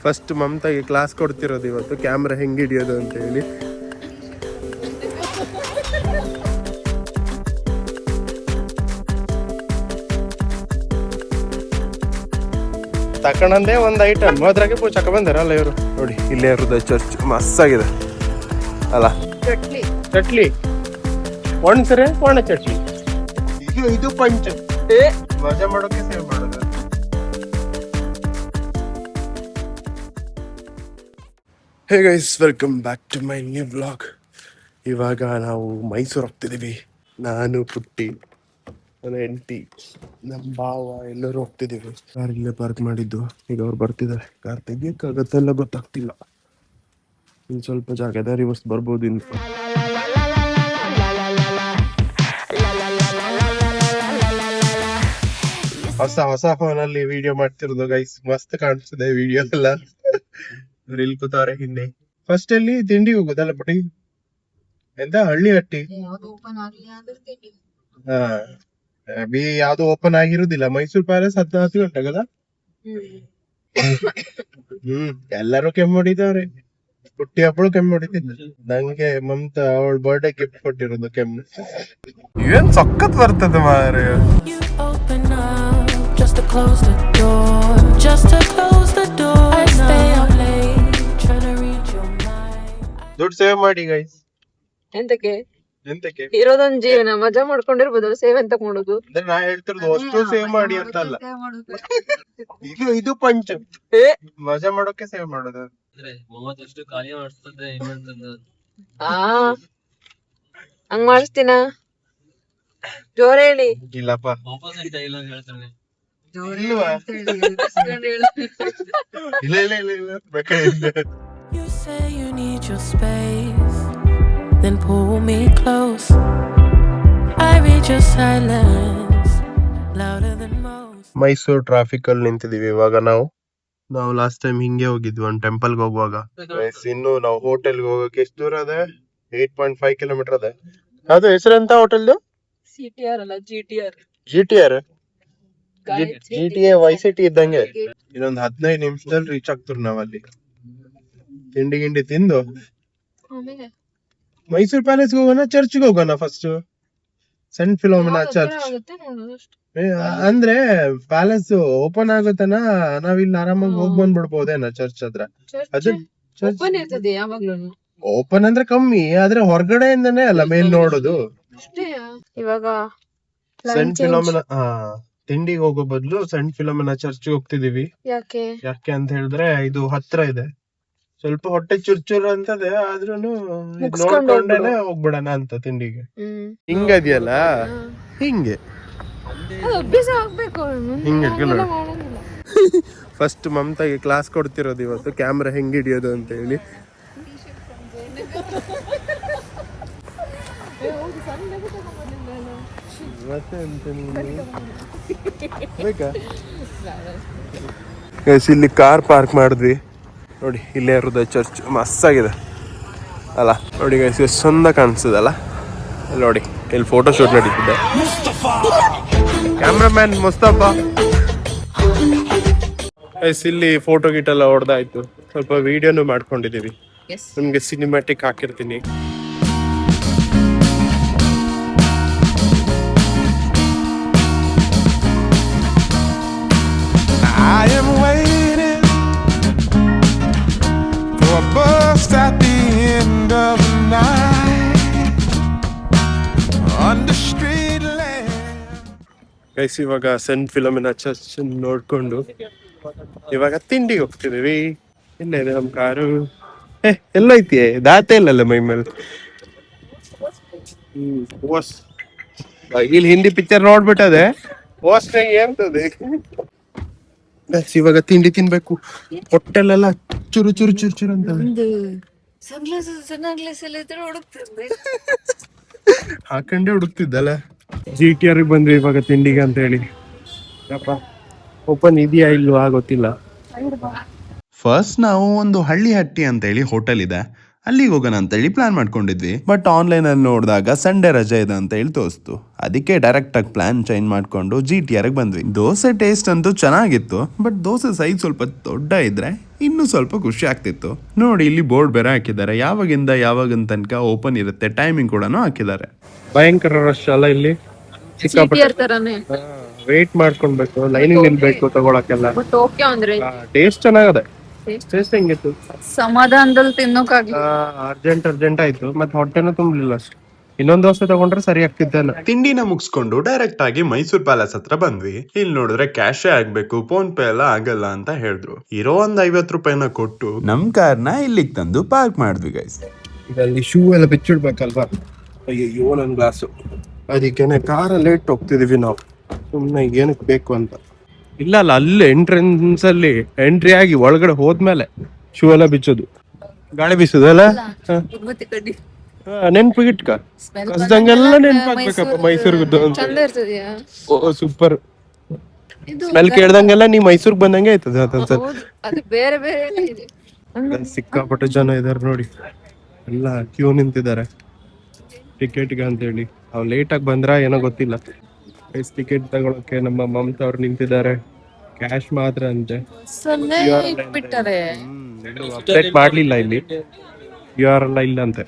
First ಮಮತಾಗೆ class ಕೊಡ್ತಿರೋದು ಇವತ್ತು, camera ಹೆಂಗೆ ಹಿಡಿಯೋದು ಅಂತ ಹೇಳಿ. ತಕೊಂಡಂದೇ ಒಂದು ಐಟಮ್ ಅದ್ರಾಗೆ ಪೂಜಾಕ ಬಂದಾರಲ್ಲ ಇವರು. ನೋಡಿ ಇಲ್ಲೇ ಇರೋದು ಚರ್ಚ್ ಮಸ್ತಾಗಿದೆ ಅಲ್ಲ. ಚಟ್ಲಿ ಒಣಸರೆ ಒಣ ಚಟ್ಲಿ, ಇದು ಪಂಚ ಮಜಾ ಮಾಡೋಕೆ ಸೇವ್ ಮಾಡೋದು. Hey guys, welcome back to my new vlog. ಇವಾಗ ನಾವು ಮೈಸೂರು ಹೋಗ್ತಿದ್ದೀವಿ. ನಾನು, ಪುಟ್ಟಿ, ನನ್ನ ಹೆಂಡತಿ, ನಮ್ಮ ಭಾವ ಎಲ್ಲರೂ ಹೋಗ್ತಿದ್ದೀವಿ. ಕಾರ್ ಇಲ್ಲೇ ಪಾರ್ಕ್ ಮಾಡಿದ್ದು. ಈಗ ಅವ್ರು ಬರ್ತಿದ್ದಾರೆ. ಕಾರ್ ತೆಗಿಯಕ್ಕಾಗತ್ತೆಲ್ಲ ಗೊತ್ತಾಗ್ತಿಲ್ಲ. ಇನ್ನು ಸ್ವಲ್ಪ ಜಾಗ ಇದೆ, ರಿವರ್ಸ್ ಬರ್ಬೋದು ಇನ್ನು. ಹೊಸ ಫೋನಲ್ಲಿ ವಿಡಿಯೋ ಮಾಡ್ತಿರೋದು ಗೈಸ್. ಮಸ್ತ್ ಕಾಣಿಸ್ತದೆ ವಿಡಿಯೋ ಎಲ್ಲ. ಇಲ್ಲಿ ಕೂತವ್ರೆ ಹಿಂದೆ. ಫಸ್ಟ್ ಅಲ್ಲಿ ತಿಂಡಿ ಹೋಗೋದಲ್ಲ ಪುಟಿ, ಎಂತ ಹಳ್ಳಿ ಹಟ್ಟಿ. ಯಾವ್ದು ಓಪನ್ ಆಗಿರುದಿಲ್ಲ. ಮೈಸೂರು ಪ್ಯಾಲೇಸ್ 10 ಗಂಟೆಗಲ್ಲ. ಎಲ್ಲರೂ ಕೆಮ್ಮು ಹೊಡಿತಾವ್ರೆ. ಪುಟ್ಟಿ ಹಬ್ಬಳು ಕೆಮ್ಮು ಹೊಡಿತಿದ್ದ. ನಂಗೆ ಮಮತಾ ಅವಳ ಬರ್ಡೇ ಗಿಫ್ಟ್ ಕೊಟ್ಟಿರೋದು ಕೆಮ್ಮು. ಏನ್ ಸಖತ್ ಬರ್ತದೆ ಮಾರೆ. ದುಡ್ಡು ಸೇವ್ ಮಾಡಿ ಗೈಸ್. ಎಂತಕ್ಕೆ ಇರೋದೊಂದ್ ಜೀವನ, ಮಜಾ ಮಾಡ್ಕೊಂಡಿರ್ಬೋದಲ್ಲ. ಸೇವ್ ಎಂತ ಮಾಡೋದು ಅಂದ್ರೆ ನಾ ಹೇಳ್ತಿರೋದು ಅಷ್ಟು ಸೇವ್ ಮಾಡಿ ಅಂತ ಅಲ್ಲ. ಇದು ಪಂಚ ಮಜಾ ಮಾಡೋಕೆ ಸೇವ್ ಮಾಡೋದು. ಹಂಗ್ ಮಾಡಿಸ್ತೀನ. ಜೋರ ಹೇಳಿ. ಇಲ್ಲಪ್ಪ, ಇಲ್ಲ ಬೇಕಾಗಿಲ್ಲ. You say you need your space, then pull me close. I read your silence louder than most. Mysuru traffic ಅಲ್ಲಿ ನಿಂತಿದೀವಿ ಇವಾಗ. ನಾವು ಲಾಸ್ಟ್ ಟೈಮ್ ಹಿಂಗೆ ಹೋಗಿದ್ವಿ ಒಂದು ಟೆಂಪಲ್ಗೆ ಹೋಗುವಾಗ. ಇನ್ನು ನಾವು ಹೋಟೆಲ್ಗೆ ಹೋಗಕ್ಕೆ ಎಷ್ಟು ದೂರ ಅದೇ? 8.5 ಕಿಲೋಮೀಟರ್ ಅದೇ. ಅದು ಹೆಸರೆಂತ ಹೋಟೆಲ್ದು? CTR ಅಲ್ಲ, GTR. GTR GTA ವೈಸಿಟಿ ಇದ್ದಂಗೆ. ಇನ್ನೊಂದು 15 ನಿಮಿಷದಲ್ಲಿ ರೀಚ್ ಆಗ್ತೀವಿ ನಾವ್ ಅಲ್ಲಿ. ತಿಂಡಿ ಗಿಂಡಿ ತಿಂದು ಮೈಸೂರು ಪ್ಯಾಲೇಸ್ ಹೋಗೋಣ, ಚರ್ಚ್ಗೆ ಹೋಗೋಣ ಫಸ್ಟ್. Saint Philomena church. ಅಂದ್ರೆ ಪ್ಯಾಲೇಸ್ ಓಪನ್ ಆಗುತ್ತನ ನಾವಿಲ್ಲಿ ಆರಾಮಾಗಿ ಹೋಗ್ ಬಂದ್ಬಿಡ್ಬೋದೇನ ಚರ್ಚ್ ಹತ್ರ. ಅದು ಓಪನ್ ಅಂದ್ರೆ ಕಮ್ಮಿ, ಆದ್ರೆ ಹೊರಗಡೆಯಿಂದನೇ ಅಲ್ಲ ಮೇಲ್ ನೋಡೋದು. ಇವಾಗ ಸೆಂಟ್ ಫಿಲೋಮಿನಾ ತಿಂಡಿಗೆ ಹೋಗೋ ಬದಲು ಸೆಂಟ್ ಫಿಲೋಮಿನಾ ಚರ್ಚ್ ಹೋಗ್ತಿದೀವಿ. ಯಾಕೆ ಅಂತ ಹೇಳಿದ್ರೆ ಇದು ಹತ್ರ ಇದೆ. ಸ್ವಲ್ಪ ಹೊಟ್ಟೆ ಚುರ್ಚುರ್ ಅಂತದೆ, ಆದ್ರೂ ನೋಡ್ಕೊಂಡೇನೆ ಹೋಗ್ಬಿಡಣ ಅಂತ ತಿಂಡಿಗೆ. ಹಿಂಗದಿಯಲ್ಲ ಹಿಂಗೆ ಹಿಂಗೆ. ಫಸ್ಟ್ ಮಮತಾಗೆ ಕ್ಲಾಸ್ ಕೊಡ್ತಿರೋದು ಇವತ್ತು, ಕ್ಯಾಮ್ರಾ ಹೆಂಗೆ ಹಿಡಿಯೋದು ಅಂತ ಹೇಳಿ. ಇಲ್ಲಿ ಕಾರ್ ಪಾರ್ಕ್ ಮಾಡಿದ್ವಿ. ನೋಡಿ ಇಲ್ಲೇ ಇರೋದು ಚರ್ಚ್ ಮಸ್ತಾಗಿದೆ ಅಲ್ಲ. ನೋಡಿ ಗೈಸ್ ಎಷ್ಟು ಚಂದ ಕಾಣಿಸ್ತದಲ್ಲ. ಇಲ್ಲಿ ನೋಡಿ, ಇಲ್ಲಿ ಫೋಟೋ ಶೂಟ್ ನಡೀತಿದ್ದೆ. ಕ್ಯಾಮ್ರಾಮ್ಯಾನ್ ಮುಸ್ತಫಾ. ಗೈಸ್ ಇಲ್ಲಿ ಫೋಟೋ ಗಿಟ್ ಎಲ್ಲ ಹೊಡೆದಾಯ್ತು. ಸ್ವಲ್ಪ ವಿಡಿಯೋನು ಮಾಡ್ಕೊಂಡಿದೀವಿ. ನಿಮ್ಗೆ ಸಿನಿಮ್ಯಾಟಿಕ್ ಹಾಕಿರ್ತೀನಿ. I am waiting for a bus at the end of the night on the street lamp. Guys ಇವಾಗ ಸೆಂಟ್ ಫಿಲೋಮಿನಾ ಚರ್ಚ್ ನೋಡ್ಕೊಂಡು ಇವಾಗ ತಿಂಡಿಗೆ ಹೋಗ್ತಿದೀವಿ. ಇಲ್ಲ ಇದೆ ನಮ್ ಕಾರು. ಎಲ್ಲೈತಿ ದಾತೆ ಇಲ್ಲಲ್ಲ ಮೈ ಮೇಲೆ. ಇಲ್ಲಿ ಹಿಂದಿ ಪಿಕ್ಚರ್ ನೋಡ್ಬಿಟ್ಟದೆ. ಎಂತದೆ ಇವಾಗ ತಿಂಡಿ ತಿನ್ಬೇಕು. ಹೊಟ್ಟೆಲೆಲ್ಲ ಚುರು ಚುರು ಚುರು ಚುರು ಅಂತ ಹಾಕೊಂಡೆ ಹುಡುಕ್ತಿದ್ದಲ್ಲ. GTR ಬಂದ್ವಿ ಇವಾಗ ತಿಂಡಿಗೆ ಅಂತ ಹೇಳಿ. ಓಪನ್ ಇದೆಯಾ ಇಲ್ವಾ ಗೊತ್ತಿಲ್ಲ. ಫಸ್ಟ್ ನಾವು ಒಂದು ಹಳ್ಳಿ ಹಟ್ಟಿ ಅಂತ ಹೇಳಿ ಹೋಟೆಲ್ ಇದೆ, ಅಲ್ಲಿಗೆ ಹೋಗೋಣ ಅಂತ ಹೇಳಿ ಪ್ಲಾನ್ ಮಾಡ್ಕೊಂಡಿದ್ವಿ. ಬಟ್ ಆನ್ಲೈನ್ ಅಲ್ಲಿ ನೋಡಿದಾಗ ಸಂಡೇ ರಜೆ ಇದೆ ಅಂತ ಹೇಳಿ ತೋರಿಸ್ತು. ಅದಕ್ಕೆ ಡೈರೆಕ್ಟ್ ಆಗಿ ಪ್ಲಾನ್ ಚೇಂಜ್ ಮಾಡ್ಕೊಂಡು GTR ಬಂದ್ವಿ. ದೋಸೆ ಟೇಸ್ಟ್ ಅಂತೂ ಚೆನ್ನಾಗಿತ್ತು, ಬಟ್ ದೋಸೆ ಸೈಜ್ ಸ್ವಲ್ಪ ದೊಡ್ಡ ಇದ್ರೆ ಇನ್ನೂ ಸ್ವಲ್ಪ ಖುಷಿ ಆಗ್ತಿತ್ತು. ನೋಡಿ ಇಲ್ಲಿ ಬೋರ್ಡ್ ಬೇರೆ ಹಾಕಿದ್ದಾರೆ, ಯಾವಾಗಿನ ತನಕ ಓಪನ್ ಇರುತ್ತೆ, ಟೈಮಿಂಗ್ ಕೂಡ ಹಾಕಿದ್ದಾರೆ. ಭಯಂಕರ ರಶ್ ಅಲ್ಲ ಇಲ್ಲಿ, CTR ತರಾನೇ. ವೇಟ್ ಮಾಡ್ಕೊಳ್ಬೇಕು, ಲೈನಿಂಗ್ ನಿಲ್ಬೇಕು ತಗೊಳಕ್ಕೆಲ್ಲ. ಬಟ್ ಓಕೆ ಅಂದ್ರೆ ಟೇಸ್ಟ್ ಚೆನ್ನಾಗದೆ. ಟೇಸ್ಟ್ ಹೆಂಗಿತ್ತು? ಸಮಾಧಾನದಲ್ಲಿ ತಿನ್ನೋಕಾಗಿ. ಅರ್ಜೆಂಟ್ ಆಯ್ತು, ಮತ್ತೆ ಹೊಟ್ಟೆನೂ ತುಂಬಲಿಲ್ಲ ಅಷ್ಟೇ. ಇನ್ನೊಂದ್ ದೋಸೆ ತಗೊಂಡ್ರೆ ಸರಿ ಆಗ್ತಿದ್ದೇನೆ. ತಿಂಡಿನ ಮುಗಿಸ್ಕೊಂಡು ಡೈರೆಕ್ಟ್ ಆಗಿ ಮೈಸೂರ್ ಪ್ಯಾಲೇಸ್ ಹತ್ರ ಬಂದ್ವಿ. ಇಲ್ಲಿ ನೋಡಿದ್ರೆ ಕ್ಯಾಶೇ ಆಗ್ಬೇಕು, ಫೋನ್ ಪೇ ಎಲ್ಲ ಆಗಲ್ಲ ಅಂತ ಹೇಳಿದ್ರು. ಇರೋ ಒಂದ್ 50 ರೂಪಾಯಿನ ಕೊಟ್ಟು ನಮ್ ಕಾರ್ನ ಇಲ್ಲಿಗೆ ತಂದು ಪಾರ್ಕ್ ಮಾಡಿದ್ವಿ ಗೈಸ್. ಇಲ್ಲಿ ಶೂ ಎಲ್ಲ ಬಿಚ್ಚಿಡ್ಬೇಕಲ್ವಾ? ಅಯ್ಯೋ ನನ್ ಗ್ಲಾಸು, ಅದಕ್ಕೇನೆ ಕಾರಲ್ಲಿ ಇಟ್ಟು ಹೋಗ್ತಿದೀವಿ ನಾವು. ಸುಮ್ನೆ ಏನಕ್ಕೆ ಬೇಕು ಅಂತ. ಇಲ್ಲ ಅಲ್ಲಿ ಎಂಟ್ರೆನ್ಸ್ ಅಲ್ಲಿ ಎಂಟ್ರಿ ಆಗಿ ಒಳಗಡೆ ಹೋದ್ಮೇಲೆ ಶೂ ಎಲ್ಲ ಬಿಚ್ಚೋದು, ಗಾಳಿ ಬೀಸೋದಲ್ಲ. ನೆನ್ಪಿಗಿಟ್ಕ ಕಸ್ದಂಗೆಲ್ಲ ನೆನ್ಪಾಗ್ಬೇಕಪ್ಪ ಮೈಸೂರ್ಗದ್ದು ಅಂತ. ಚಂದ ಇರ್ತದ್ಯಾ? ಓ ಸೂಪರ್. ಸ್ಮೆಲ್ ಕೇಳ್ದಂಗೆಲ್ಲ ನೀ ಮೈಸೂರ್ಗ್ ಬಂದಂಗೆ ಆಯ್ತದ ಅನ್ಸತ್. ಅದು ಬೇರೆ ಬೇರೆ ಇದೆ. ಸಿಕ್ಕಾಪಟ್ಟೆ ಜನ ಇದಾರೆ ನೋಡಿ, ಎಲ್ಲ ಕ್ಯೂ ನಿಂತಿದ್ದಾರೆ ಟಿಕೆಟ್ಗೆ ಅಂತ ಹೇಳಿ. ಅವ್ರು ಲೇಟ್ ಆಗಿ ಬಂದ್ರ ಏನೋ ಗೊತ್ತಿಲ್ಲ. ಟಿಕೆಟ್ ತಗೊಳಕ್ಕೆ ನಮ್ಮ ಮಮತಾ ಅವ್ರು ನಿಂತಿದ್ದಾರೆ. ಕ್ಯಾಶ್ ಮಾತ್ರ ಅಂತೆ, ಅಪ್ಡೇಟ್ ಮಾಡ್ಲಿಲ್ಲ ಇಲ್ಲಿ. QR ಎಲ್ಲ ಇಲ್ಲ ಅಂತೆ,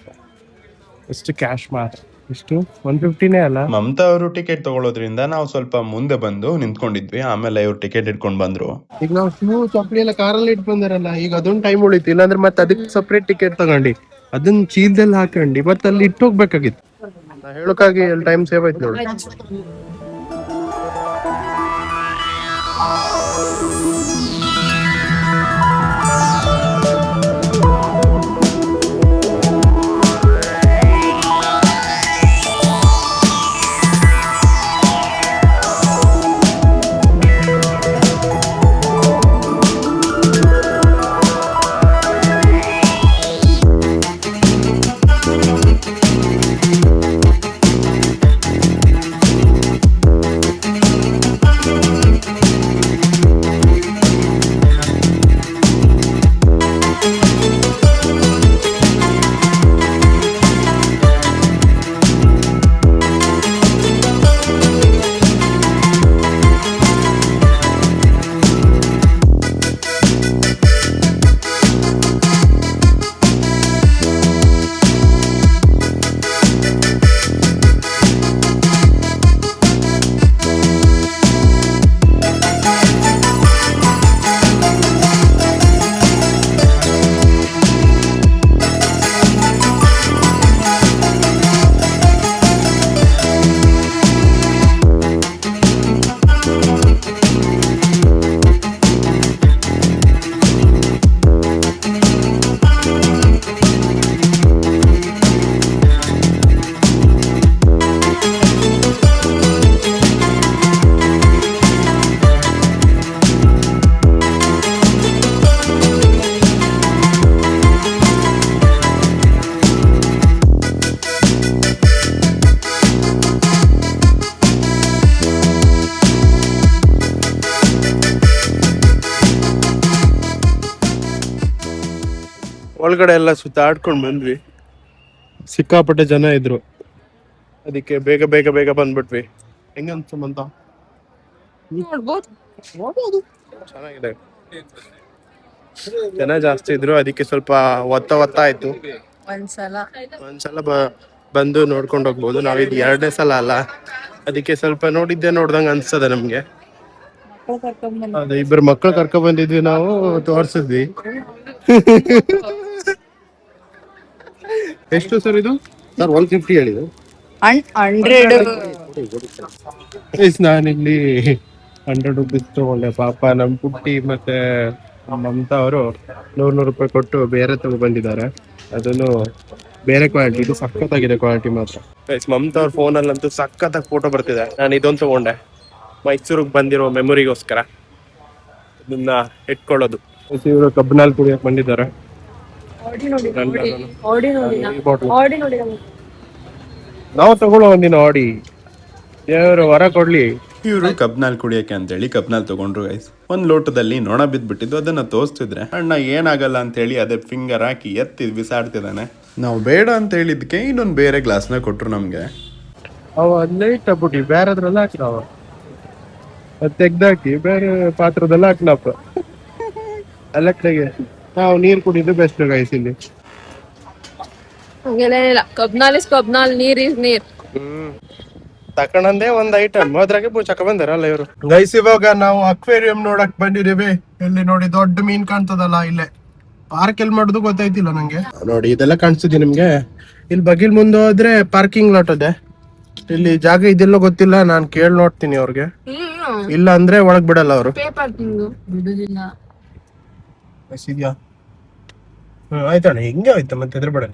ಎಷ್ಟು ಕ್ಯಾಶ್ ಮಾತ್ರ. ಎಷ್ಟು 150ನೇ ಅಲ್ಲ. ಮಮತಾ ಅವರು ಟಿಕೆಟ್ ತಗೊಳ್ಳೋದ್ರಿಂದ ನಾವು ಸ್ವಲ್ಪ ಮುಂದೆ ಬಂದು ನಿಂತ್ಕೊಂಡಿದ್ವಿ. ಆಮೇಲೆ ಇವ್ರು ಟಿಕೆಟ್ ಇಟ್ಕೊಂಡ್ ಬಂದ್ರು. ಈಗ ನಾವು ಶೂ ಚಪ್ಪಲಿ ಎಲ್ಲ ಕಾರಲ್ಲಿ ಇಟ್ ಬಂದಾರಲ್ಲ, ಈಗ ಅದೊಂದು ಟೈಮ್ ಉಳಿತು. ಇಲ್ಲಾಂದ್ರೆ ಮತ್ತೆ ಅದಕ್ಕೆ ಸಪ್ರೇಟ್ ಟಿಕೆಟ್ ತಗೊಂಡು ಅದನ್ನ ಚೀಲದಲ್ಲಿ ಹಾಕೊಂಡು ಮತ್ತೆ ಅಲ್ಲಿ ಇಟ್ಟು ಹೋಗ್ಬೇಕಾಗಿತ್ತು. ನಾ ಹೇಳೋಕ್ಕಾಗಿ ಅಲ್ಲಿ ಟೈಮ್ ಸೇವ್ ಆಯ್ತು ನೋಡಿ. ಒಳಗಡೆ ಎಲ್ಲ ಸುತ್ತಾಡ್ಕೊಂಡು ಬಂದ್ವಿ. ಸಿಕ್ಕಾಪಟ್ಟೆ ಜನ ಇದ್ರು, ಅದಕ್ಕೆ ಬೇಗ ಬಂದ್ಬಿಟ್ವಿ. ಹೆಂಗನ್ಸು ಅಂತ ನೋಡ್ಬೋದು. ಚೆನ್ನಾಗಿದೆ. ಜನ ಜಾಸ್ತಿ ಇದ್ರು, ಅದಕ್ಕೆ ಸ್ವಲ್ಪ ಒತ್ತ ಆಯ್ತು. ಒಂದ್ಸಲ ಬಂದು ನೋಡ್ಕೊಂಡು ಹೋಗ್ಬೋದು. ನಾವಿದ್ 2ನೇ ಸಲ ಅಲ್ಲ, ಅದಕ್ಕೆ ಸ್ವಲ್ಪ ನೋಡ್ದಂಗ ಅನ್ಸ್ತದೆ ನಮ್ಗೆ. ಅದೇ 2 ಮಕ್ಕಳು ಕರ್ಕೊಂಡ್ ಬಂದಿದ್ವಿ, ನಾವು ತೋರ್ಸಿದ್ವಿ. ಎಷ್ಟು ಸರ್ ಇದು? ಸರ್ 150 ಹೇಳಿದ್ರು. 100 ನಾನಿಲ್ಲಿ 100 ರುಪೀಸ್ ತಗೊಂಡೆ. ಪಾಪ ನಮ್ ಪುಟ್ಟಿ ಮತ್ತೆ ಮಮತಾ ಅವರು 100 ರೂಪಾಯಿ ಕೊಟ್ಟು ಬೇರೆ ತಗೊಂಡ್ಬಂದಿದ್ದಾರೆ. ಅದನ್ನು ಬೇರೆ ಕ್ವಾಲಿಟಿ, ಇದು ಸಖತ್ತಾಗಿದೆ ಕ್ವಾಲಿಟಿ ಮಾತ್ರ. ಮಮತಾ ಅವ್ರ ಫೋನಲ್ಲಂತೂ ಸಖತ್ತಾಗಿ ಫೋಟೋ ಬರ್ತಿದೆ. ನಾನು ಇದೊಂದು ತಗೊಂಡೆ, ಮೈಸೂರಿಗೆ ಬಂದಿರೋ ಮೆಮೊರಿಗೋಸ್ಕರ ಇದನ್ನ ಇಟ್ಕೊಳ್ಳೋದು. ಇವರು ಕಬ್ಬಿನಲ್ಲಿ ಕುಡಿಯಕ್ ಬಂದಿದ್ದಾರೆ. ನಾವು ತಗೊಳ್ಳೋ ಒಂದಿನ ಆಡಿ, ದೇವರು ವರ ಕೊಡ್ಲಿ. ಇವರು ಕಬ್ನಾಲ್ ಕುಡಿಯಕ್ಕೆ ಅಂತೇಳಿ ಕಬ್ನಾಲ್ ತಗೊಂಡ್ರು ಗೈಸ್. ಒಂದ್ ಲೋಟದಲ್ಲಿ ನೊಣ ಬಿದ್ಬಿಟ್ಟಿದ್ದು, ಅದನ್ನ ತೋರಿಸ್ತಿದ್ರೆ ಅಣ್ಣ ಏನಾಗಲ್ಲ ಅಂತೇಳಿ ಅದೇ ಫಿಂಗರ್ ಹಾಕಿ ಎತ್ತಿ ಬಿಸಾಡ್ತಿದ್ದಾನೆ. ನಾವು ಬೇಡ ಅಂತ ಹೇಳಿದ್ಕೆ ಇನ್ನೊಂದು ಬೇರೆ ಗ್ಲಾಸ್ನ ಕೊಟ್ರು ನಮ್ಗೆ. ಅವ ಅಲ್ಲೇ ಇಟ್ಟಬಿಟ್ಟು ಬೇರೆದ್ರೆಲ್ಲ ಹಾಕಿನವ, ಅದು ತೆಗ್ದಾಕಿ ಬೇರೆ ಪಾತ್ರದಲ್ಲ ಹಾಕ್ಲಪ್ಪ. ಅಲ್ಲ ಕಡೆಗೆ ನಾವು ನೀರು ಕುಡಿದು ಬೆಸ್ಟ್ ಗೈಸ್ ಇಲ್ಲಿ. ಹಂಗೆಲ್ಲ ಏನಿಲ್ಲ, ಕಬ್ನಾಲ್ ಇಸ್ ಕಬ್ನಾಲ್, ನೀರ್ ಇಸ್ ನೀರ್. ತಕೊಂಡಂದೇ ಒಂದ್ ಐಟಮ್ ಅದ್ರಾಗೆ ಬೂಚಕ ಬಂದಾರಲ್ಲ ಇವರು. ಗೈಸ್ ಇವಾಗ ನಾವು ಅಕ್ವೇರಿಯಂ ನೋಡಕ್ ಬಂದಿದ್ದೀವಿ. ಇಲ್ಲಿ ನೋಡಿ ದೊಡ್ಡ ಮೀನ್ ಕಾಣ್ತದಲ್ಲ, ಇಲ್ಲೇ ಪಾರ್ಕ್ ಎಲ್ಲಿ ಮಾಡುದು ಗೊತ್ತಾಯ್ತಿಲ್ಲ ನಂಗೆ. ನೋಡಿ ಇದೆಲ್ಲ ಕಾಣಿಸ್ತಿದೆ ನಿಮ್ಗೆ. ಇಲ್ಲಿ ಬಗಿಲ್ ಮುಂದೆ ಹೋದ್ರೆ ಪಾರ್ಕಿಂಗ್ ಲಾಟ್ ಅದೇ. ಇಲ್ಲಿ ಜಾಗ ಇದೆಲ್ಲ ಗೊತ್ತಿಲ್ಲ, ನಾನ್ ಕೇಳಿ ನೋಡ್ತೀನಿ ಅವ್ರಿಗೆ. ಇಲ್ಲ ಅಂದ್ರೆ ಒಳಗ್ ಬಿಡಲ್ಲ ಅವರು. ಬಿಡುದಿಲ್ಲ. ಆಯ್ತಣ್ಣ, ಹಿಂಗೆ ಆಯ್ತಾ ಮತ್ತೆ ಎದ್ರ ಬಿಡ.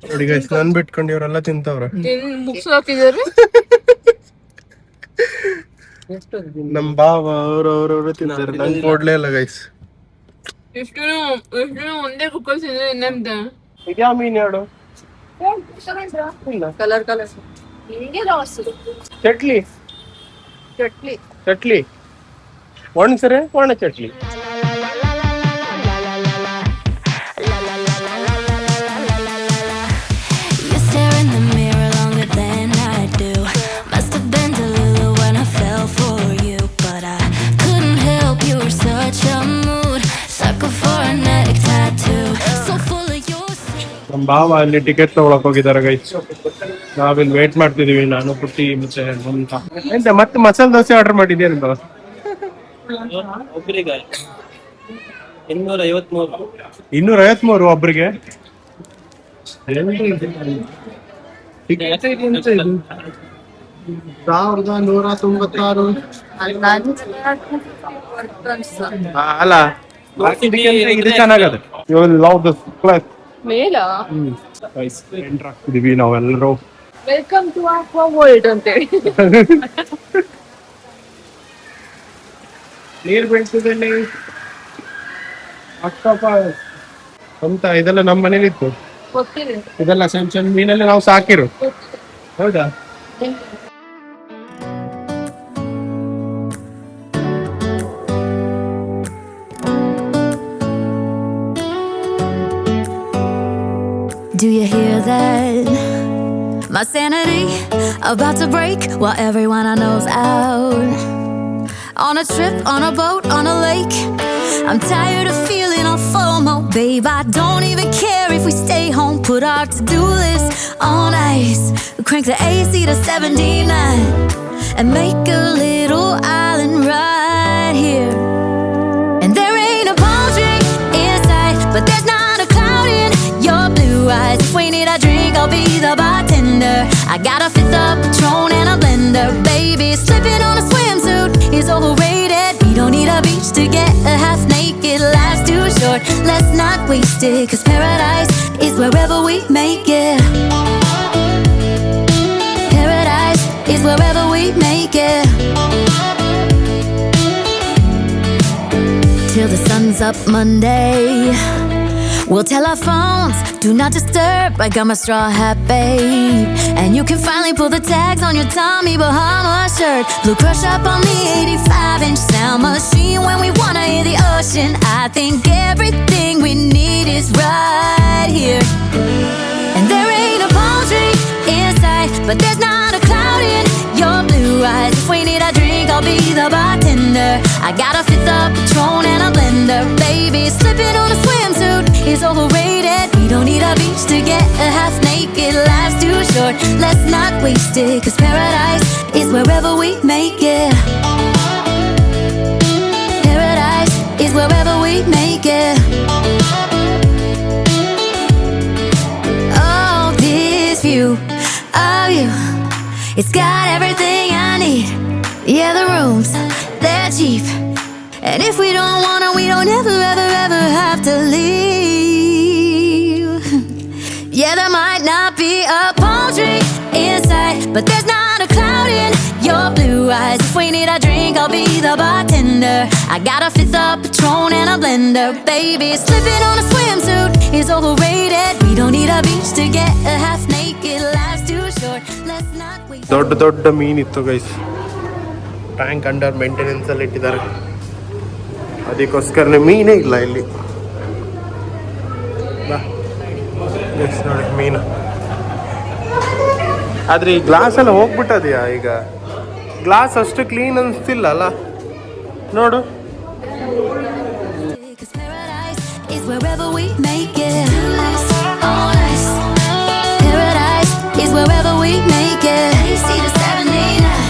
ನೋಡಿ ಗೈಸ್ ನನ್ ಬಿಟ್ಕೊಂಡು ಇವರೆಲ್ಲ ತಿಂತವ್ರ. ಬುಕ್ಸ್ ಹಾಕಿದಾರೆ ನಮ್ ಬಾವ ಅವ್ರವ್ರವ್ರ ತಿಂತಾರೆ, ನಂಗೆ ಕೊಡ್ಲೇ ಇಲ್ಲ ಗೈಸ್. ಎಷ್ಟು ಒಂದೇ ಕುಕ್ಕರ್ ತಿಂದ್ರೆ ಇನ್ನೆಂತ ಇದ್ಯಾ ಮೀನ್ ಯಾಡು ಕಲರ್ ಕಲರ್ ಹಿಂಗೆ ಲಾಸ್. ಚಟ್ಲಿ ಚಟ್ಲಿ ಚಟ್ಲಿ ಒಣಸರೆ ಒಣ ಚಟ್ಲಿ. You stare in the mirror longer than I do. Must have been delulu when I fell for you, but I couldn't help. You were such a mood, sucker for a neck tattoo, so full of your. ನಮ್ ಬಾವ ಅಲ್ಲಿ ticket ತಗೊಳಕ್ ಹೋಗಿದಾರೆ guys. ನಾವಿಲ್ಲಿ wait ಮಾಡ್ತಿದೀವಿ, ನಾನು ಪುಟ್ಟಿ ಮತ್ತೆ ಅಂತ. ಎಂತ ಮತ್ತೆ ಮಸಾಲೆ ದೋಸೆ ಆರ್ಡರ್ ಮಾಡಿದ್ದೇನೆ ಬಾವ. ಒಬ್ಬರಿಗೆ 253. 253 ಒಬ್ರಿಗೆ. ಟಿಕೆಟ್ ಎಂತ ಇದು 1196. ಅಲ್ಲ ಇದು ಚೆನ್ನಾಗದೆ. You will love this place. ಮೇಲ ಎಂಟರ್ ಆಗ್ತಿದೀವಿ ನಾವೆಲ್ಲರೂ. ವೆಲ್ಕಮ್ ಟು ಆಕ್ವಾ ವರ್ಲ್ಡ್ ಅಂತೇಳಿ. ನೀರ್ ಬೀಳ್ತಿದೆ ಅಂತ. ಇದೆಲ್ಲ ನಮ್ಮ ಮನೇಲಿ ಇತ್ತು. ಗೊತ್ತಿದೆ. ಇದೆಲ್ಲ ಸಣ್ಣ ಸಣ್ಣ ಮೀನಲ್ಲಿ ನಾವು ಸಾಕಿರು. ಹೌದಾ? Do you hear that? My sanity about to break while everyone I know's out. On a trip, on a boat, on a lake. I'm tired of feeling all FOMO, babe. I don't even care if we stay home. Put our to-do list on ice. Crank the AC to 79 and make a little island right here. And there ain't a palm tree inside, but there's not a cloud in your blue eyes. If we need a drink, I'll be the bartender. I got a fifth of Patron and a blender, baby. Slipping on a swimsuit is overrated. We don't need a beach to get a half naked. Life's too short, let's not waste it. 'Cause paradise is wherever we make it. Paradise is wherever we make it. Till the sun's up Monday, we'll tell our phones, do not disturb. I got my straw hat, babe. And you can finally pull the tags on your Tommy Bahama shirt. Blue crush up on the 85-inch sound machine when we wanna hear the ocean. I think everything we need is right here. And there ain't a palm tree inside, but there's not a cloud in your blue eyes. If we need a drink, I'll be the bartender. I got a fifth of Patron and a blender, baby. Slipping on a swimsuit is overrated. We don't need a beach to get a half naked. Life's too short, let's not waste it. 'Cause paradise is wherever we make it. Paradise is wherever we make it. Oh, this view of you, it's got everything I need. Yeah, the rooms, they're cheap. And if we don't wanna, we don't ever, ever, ever have to leave. Yeah, there might not be a palm tree inside, but there's not a cloud in your blue eyes. If we need a drink, I'll be the bartender. I got a fifth of Patron and a blender, baby. Slipping on a swimsuit is overrated. We don't need a beach to get a half naked. Life's too short, let's not waste. ದೊಡ್ಡ ದೊಡ್ಡ ಮೀನಿತ್ತು guys. Tank under maintenance ಅಲ್ಲಿ ಇಟ್ಟಿದ್ದಾರೆ. ಅದಕ್ಕೋಸ್ಕರನೇ ಮೀನೇ ಇಲ್ಲ ಇಲ್ಲಿ. ನೋಡಿ ಮೀನು. ಆದ್ರೆ ಈ ಗ್ಲಾಸ್ ಎಲ್ಲ ಹೋಗ್ಬಿಟ್ಟದ್ಯಾ ಈಗ? ಗ್ಲಾಸ್ ಅಷ್ಟು ಕ್ಲೀನ್ ಅನಿಸ್ತಿಲ್ಲ ಅಲ್ಲ, ನೋಡು. Cause paradise is wherever we make it. Oh, nice. Paradise is wherever we make it. See the 79.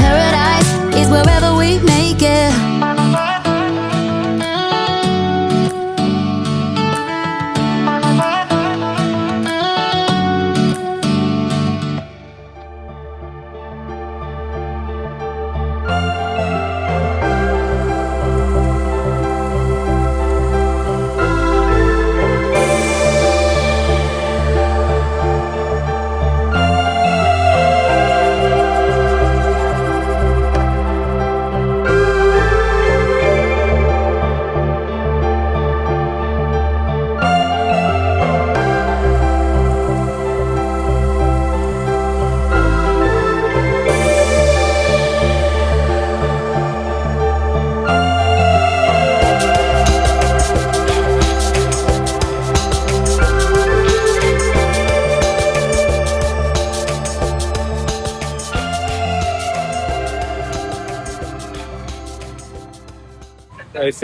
Paradise is wherever we make it.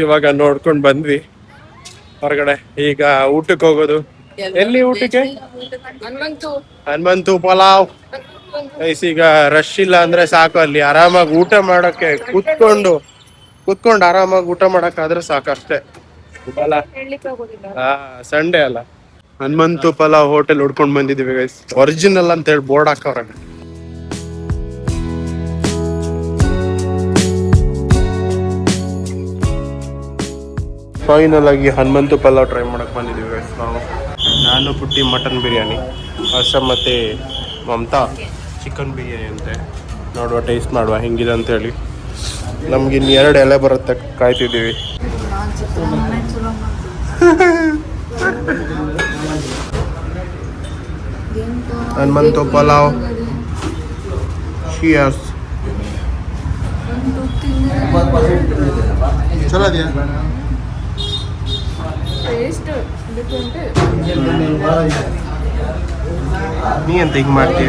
ಇವಾಗ ನೋಡ್ಕೊಂಡ್ ಬಂದ್ವಿ ಹೊರಗಡೆ. ಈಗ ಊಟಕ್ಕೆ ಹೋಗೋದು. ಎಲ್ಲಿ ಊಟಕ್ಕೆ? ಹನುಮಂತು ಪಲಾವ್. ಈಗ ರಶ್ ಇಲ್ಲ ಅಂದ್ರೆ ಸಾಕು, ಅಲ್ಲಿ ಆರಾಮಾಗಿ ಊಟ ಮಾಡಕ್ಕೆ ಕುತ್ಕೊಂಡು ಆರಾಮಾಗಿ ಊಟ ಮಾಡಕ್ಕಾದ್ರೆ ಸಾಕು ಅಷ್ಟೇ ಅಲ್ಲ. ಸಂಡೇ ಅಲ್ಲ. ಹನುಮಂತು ಪಲಾವ್ ಹೋಟೆಲ್ ಹುಡ್ಕೊಂಡ್ ಬಂದಿದೀವಿ ಗೈಸ್. ಒರಿಜಿನಲ್ ಅಂತ ಹೇಳಿ ಬೋರ್ಡ್ ಹಾಕವ್ರೆ. ಫೈನಲ್ ಆಗಿ ಹನುಮಂತು ಪಲಾವ್ ಟ್ರೈ ಮಾಡಕ್ ಬಂದಿದ್ದೀವಿ ಗೈಸ್ ನಾವು. ನಾನು ಪುಟ್ಟಿ ಮಟನ್ ಬಿರಿಯಾನಿ, ಹರ್ಷ ಮತ್ತೆ ಮಮತಾ ಚಿಕನ್ ಬಿರಿಯಾನಿ ಅಂತೆ. ನೋಡುವ, ಟೇಸ್ಟ್ ಮಾಡುವ ಹೆಂಗಿದೆ ಅಂತ ಹೇಳಿ. ನಮ್ಗೆ ಇನ್ನು 2 ಎಲೆ ಬರುತ್ತೆ, ಕಾಯ್ತಿದ್ದೀವಿ. ಹನುಮಂತು ಪಲಾವ್. Cheers. ಚಲೋ ಇದೆಯಾ? ನೀ ಅಂತ ಹಿಂಗ್ ಮಾಡ್ತೀಯ?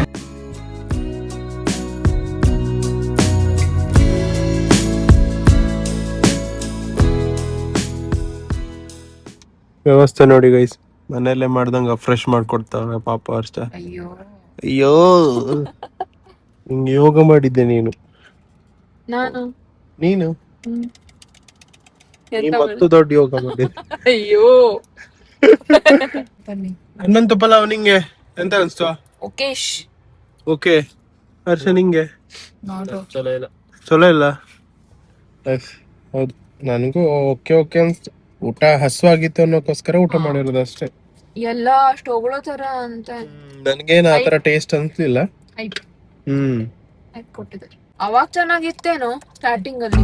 ವ್ಯವಸ್ಥೆ ನೋಡಿ ಗೈಸ್, ಮನೆಯಲ್ಲೇ ಮಾಡ್ದಂಗ ಫ್ರೆಶ್ ಮಾಡ್ಕೊಡ್ತಾವೆ ಪಾಪ ಅಷ್ಟ. ಅಯ್ಯೋ ಹಿಂಗೆ ಯೋಗ ಮಾಡಿದ್ದೆ ನೀನು. ನೀನು ಮತ್ತು ದೊಡ್ಡ ಯೋಗ ಮಾಡಿದ್ದೆ. ಅಯ್ಯೋ ಹನುಮಂತು ಪಲಾವ್ ನಿಂಗೆ ಎಂತ ಅನ್ಸ್ತು? ಓಕೆ. ಹರ್ಷ ನಿಂಗೆ? ಚಲೋ ಇಲ್ಲ. ಹೌದು, ನನಗೂ ಓಕೆ ಅನ್ಸ್ತು. ಊಟ ಹಸುವಾಗಿತ್ತು ಅನ್ನೋಕ್ಕೋಸ್ಕರ ಊಟ ಮಾಡಿರೋದು ಅಷ್ಟೇ. ಎಲ್ಲ ಅಷ್ಟು ಹೊಗಳೋ ತರ ಅಂತ ನನ್ಗೇನ್ ಆತರ ಟೇಸ್ಟ್ ಅನ್ಸ್ಲಿಲ್ಲ. ಕೊಟ್ಟಿದ್ದಾರೆ. ಅವಾಗ ಚೆನ್ನಾಗಿತ್ತೇನೋ ಸ್ಟಾರ್ಟಿಂಗ್ ಅಲ್ಲಿ.